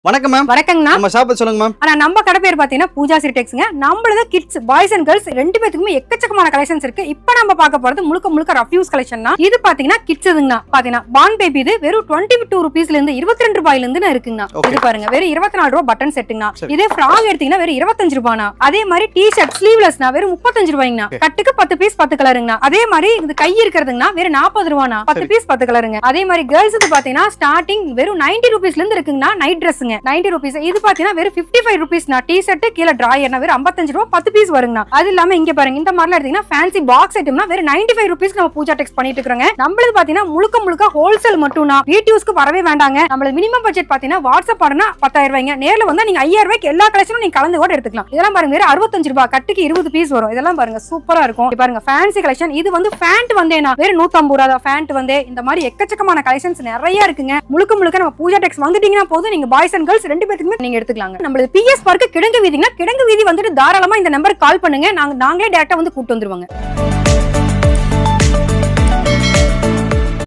வணக்கம் மேம். வணக்கங்கண்ணா. நம்ம ஷாப் சொல்லுங்க மேம். ஆனா நம்ம கடை பேர் பாத்தீங்கன்னா பூஜா சிரிடெக்ஸ்ங்க. நம்மளது கிட்ஸ் பாய்ஸ் அண்ட் கேர்ள்ஸ் ரெண்டு பேத்துக்குமே எக்கச்சக்கமான கலெக்ஷன்ஸ் இருக்கு. இப்போ நம்ம பார்க்க போறது முழுக்க ரஃப்யூஸ் கலெக்ஷன் தான். இது பாத்தீங்கன்னா கிட்ஸ்துங்கண்ணா. பாத்தீங்கன்னா பான் பேபி இது வெறும் 22 ரூபீஸ்ல இருந்து 22 ரூபாயில இருந்து இருக்குங்கண்ணா. இது பாருங்க வெறும் 24 ரூபாய் பட்டன் செட்டுங்கண்ணா. இதே ஃப்ராக் எடுத்தீங்கன்னா வெறும் 25 ரூபாய்னா. அதே மாதிரி டி ஷர்ட் ஸ்லீவ்லெஸ்னா வெறும் 35 ரூபாய்ங்கண்ணா. கட்டுக்கு 10 பீஸ் 10 கலருங்கண்ணா. அதே மாதிரி இது கை இருக்கிறதுங்கண்ணா வெறும் 40 ரூபாய்னா. 10 பீஸ் 10 கலருங்க. அதே மாதிரி கேர்ள்ஸ்க்கு பாத்தீங்கன்னா ஸ்டார்டிங் வெறும் 90 ரூபீஸ்ல இருந்து இருக்குங்கண்ணா. நைட் ட்ரெஸ்ங்க 90 ரூபீஸ். இது பாத்தீங்கன்னா வெறும் 55 ரூபீஸ்னா. டி ஷர்ட் கீழ டிராயர்னா வெறும் 55 ரூபாய் 10 பீஸ் வருங்கண்ணா. அது இல்லாம இங்க பாருங்க இந்த மாதிரிலாம் எடுத்தீங்கன்னா ஃபேன்சி பாக்ஸ் ஐட்டம்னா வெறும் 95 ரூபீஸ்க்கு நம்ம பூஜா டெக்ஸ் பண்ணிட்டு இருக்கோங்க. நம்மளுக்கு பாத்தீங்கன்னா முழுக்க ஹோல்சேல் மட்டும்னா. வீடியோஸ்க்கு வரவே வேண்டாங்க. நம்மளுக்கு மினிமம் பட்ஜெட் பாத்தீங்கன்னா வாட்ஸ்அப் ஆர்டர்னா 10,000 ரூபாய்ங்க. நேர்ல வந்தா நீங்க 5000 ரூபாய்க்கு எல்லா கலெக்ஷனும் நீங்க கலந்து கூட எடுத்துக்கலாம். இதெல்லாம் பாருங்க வெறும் 65 ரூபாய் கட்டுக்கு 20 பீஸ் வரும். இதெல்லாம் பாருங்க சூப்பரா இருக்கும். பாருங்க ஃபேன்சி கலெக்ஷன். இது வந்து ஃபேண்ட் வந்தேனா வெறும் 150 ரூபாய் ஃபேண்ட் வந்து. இந்த மாதிரி எக்கச்சக்கமான கலெக்ஷன்ஸ் நிறைய இருக்குங்க. முழுக்க நம்ம பூஜா டெக்ஸ் வந்துட்டீங்கன்னா போதும் நீங்க பாய்ஸ் அண்ட் கேர்ள்ஸ் ரெண்டு பேத்துக்குமே நீங்க எடுத்துக்கலாங்க. நம்மளுக்கு பிஎஸ் பார்க் கிடங்கு வீதினா கிடங்கு வீதி வந்துட்டு தாராளமா இந்த நம்பருக்கு கால் பண்ணுங்க. நாங்களே டைரக்டா வந்து கூட்டு வந்துருவாங்க.